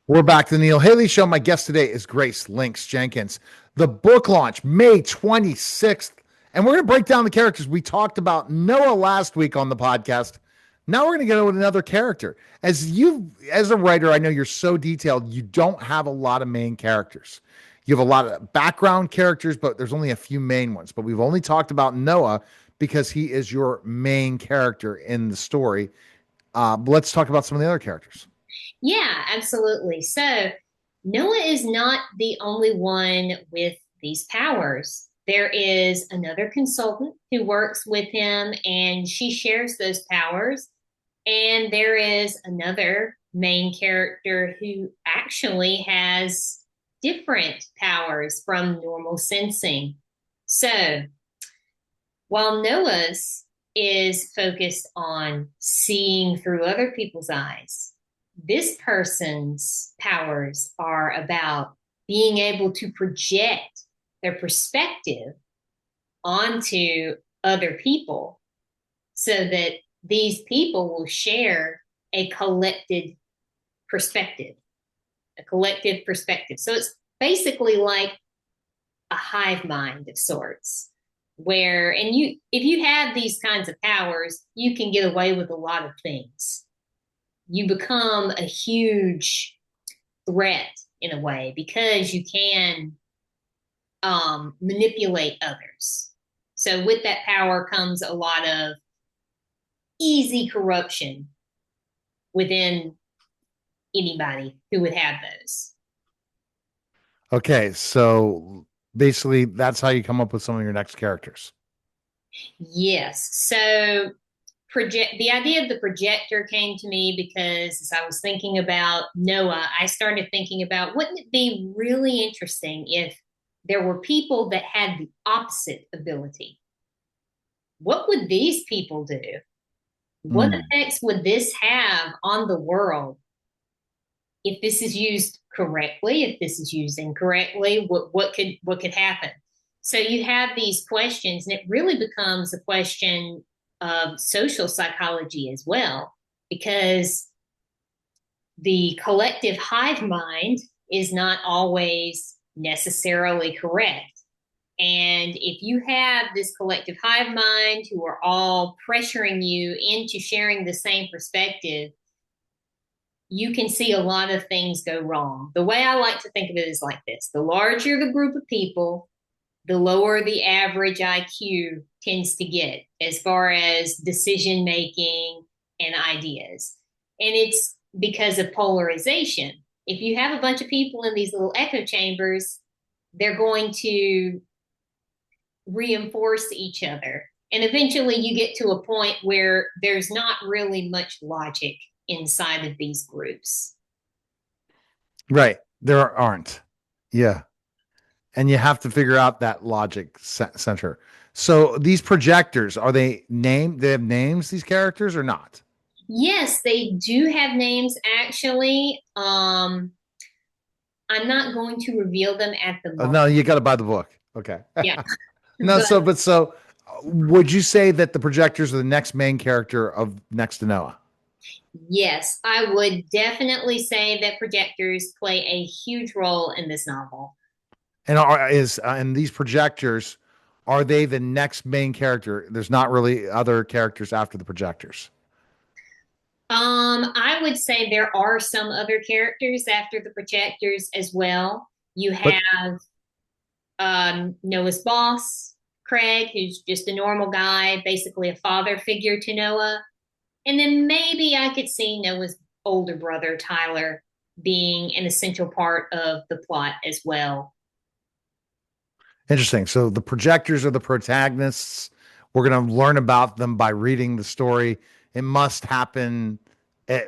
We're back to the Neil Haley Show. My guest today is Grace Lynx Jenkins. The book launch, May 26th. And we're going to break down the characters. We talked about Noah last week on the podcast. Now we're going to get into another character. As a writer, I know you're so detailed, you don't have a lot of main characters. You have a lot of background characters, but there's only a few main ones. But we've only talked about Noah because he is your main character in the story. But let's talk about some of the other characters. Yeah, absolutely. So Noah is not the only one with these powers. There is another consultant who works with him, and she shares those powers. And there is another main character who actually has different powers from normal sensing. So while Noah's is focused on seeing through other people's eyes, this person's powers are about being able to project their perspective onto other people so that these people will share a collected perspective, a collective perspective. So it's basically like a hive mind of sorts where, and if you have these kinds of powers, you can get away with a lot of things. You become a huge threat in a way because you can manipulate others. So with that power comes a lot of easy corruption within anybody who would have those. Okay, so basically that's how you come up with some of your next characters. Yes. So the idea of the projector came to me because as I was thinking about Noah, I started thinking about wouldn't it be really interesting if there were people that had the opposite ability? What would these people do? What Hmm. effects would this have on the world if this is used correctly? If this is used incorrectly, what could happen? So you have these questions, and it really becomes a question of social psychology as well, because the collective hive mind is not always necessarily correct. And if you have this collective hive mind who are all pressuring you into sharing the same perspective, you can see a lot of things go wrong. The way I like to think of it is like this: the larger the group of people, the lower the average IQ tends to get as far as decision making and ideas. And it's because of polarization. If you have a bunch of people in these little echo chambers, they're going to reinforce each other. And eventually you get to a point where there's not really much logic inside of these groups. Right. There aren't. Yeah. And you have to figure out that logic center. So these projectors, are they named? They have names, these characters, or not? Yes, they do have names actually. I'm not going to reveal them at the moment. No, you got to buy the book. Okay. Yeah, No, but would you say that the projectors are the next main character of Next to Noah? yes, I would definitely say that projectors play a huge role in this novel. And these projectors, are they the next main character? There's not really other characters after the projectors. I would say there are some other characters after the projectors as well. You But have Noah's boss, Craig, who's just a normal guy, basically a father figure to Noah. And then maybe I could see Noah's older brother, Tyler, being an essential part of the plot as well. interesting. So the projectors are the protagonists. We're going to learn about them by reading the story. It must happen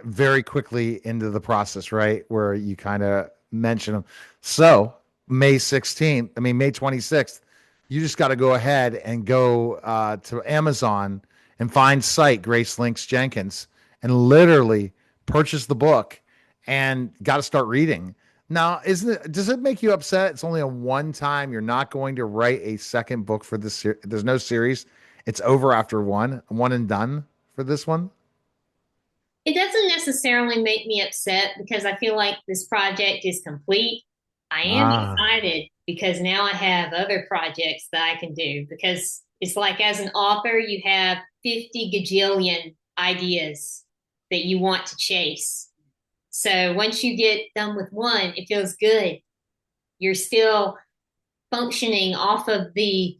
very quickly into the process, right? Where you kind of mention them. So May 16th, I mean, May 26th, you just got to go ahead and go to Amazon and find site Grace Lynx Jenkins and literally purchase the book and got to start reading. Now, does it make you upset? It's only a one time. You're not going to write a second book for this. There's no series. It's over after one and done for this one. It doesn't necessarily make me upset because I feel like this project is complete. I am Ah, excited because now I have other projects that I can do because it's like as an author, you have 50 gajillion ideas that you want to chase. So once you get done with one, it feels good. You're still functioning off of the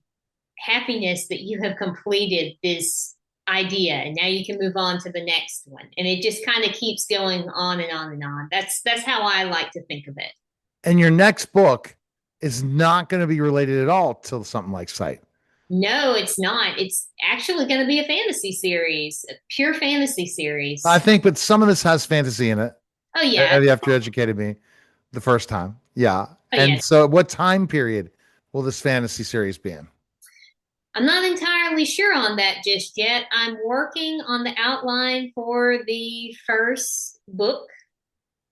happiness that you have completed this idea and now you can move on to the next one and it just kind of keeps going on and on and on. That's how I like to think of it. and your next book is not going to be related at all to something like Sight. No, it's not. It's actually going to be a fantasy series, a pure fantasy I series. think, but some of this has fantasy in it. Oh yeah. You have to educate me the first time. Yeah. Oh yeah. And so, what time period will this fantasy series be in? I'm not entirely sure on that just yet. I'm working on the outline for the first book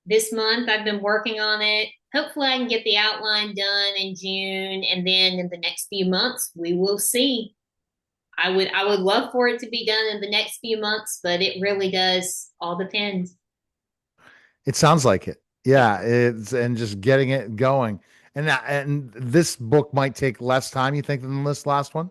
this month. I've been working on it. Hopefully, I can get the outline done in June, and then in the next few months, we will see. I would love for it to be done in the next few months, but it really does all depend. It sounds like it. Yeah, it's and just getting it going. And this book might take less time, you think, than this last one?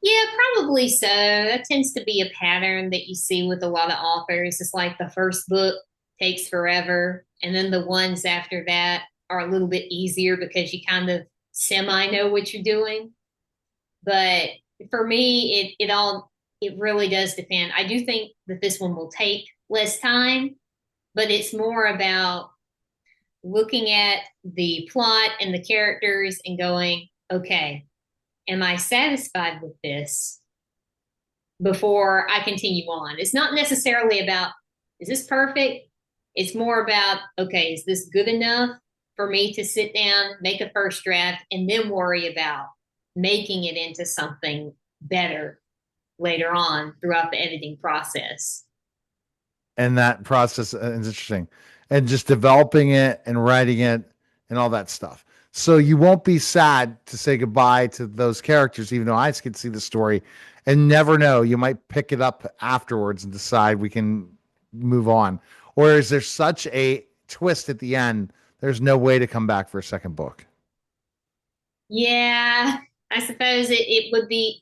Yeah, probably so. That tends to be a pattern that you see with a lot of authors. It's like the first book takes forever, and then the ones after that are a little bit easier because you kind of semi know what you're doing. But for me, it really does depend. I do think that this one will take less time, but it's more about looking at the plot and the characters and going, okay, am I satisfied with this before I continue on? It's not necessarily about, is this perfect? It's more about, okay, is this good enough for me to sit down, make a first draft, and then worry about making it into something better later on throughout the editing process. And that process is interesting. And just developing it and writing it and all that stuff. So you won't be sad to say goodbye to those characters, even though I can see the story and never know. You might pick it up afterwards and decide we can move on. Or is there such a twist at the end? There's no way to come back for a second book. Yeah, I suppose it would be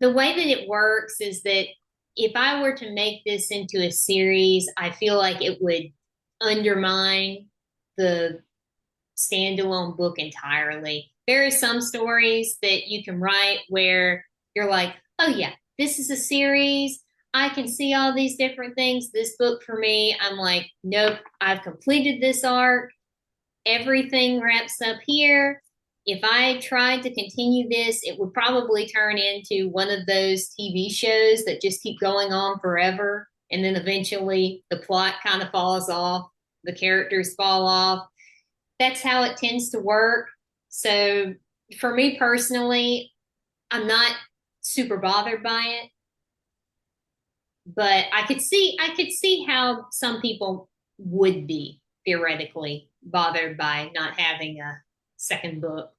the way that it works is that if I were to make this into a series, I feel like it would undermine the standalone book entirely. There are some stories that you can write where you're like, oh, yeah, this is a series. I can see all these different things. This book for me, I'm like, nope, I've completed this arc. Everything wraps up here. If I tried to continue this, it would probably turn into one of those TV shows that just keep going on forever. And then eventually the plot kind of falls off, the characters fall off. That's how it tends to work. So for me personally, I'm not super bothered by it, but I could see how some people would be theoretically bothered by not having a second book.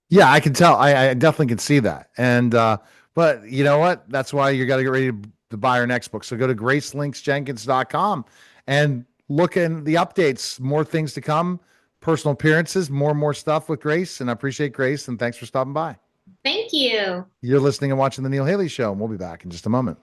Yeah, I can tell. I definitely can see that. And but you know what? That's why you got to get ready to buy our next book. So go to gracelynxjenkins.com and look in the updates. More things to come, personal appearances, more and more stuff with Grace. And I appreciate Grace and thanks for stopping by. Thank you. You're listening and watching the Neil Haley Show, and we'll be back in just a moment.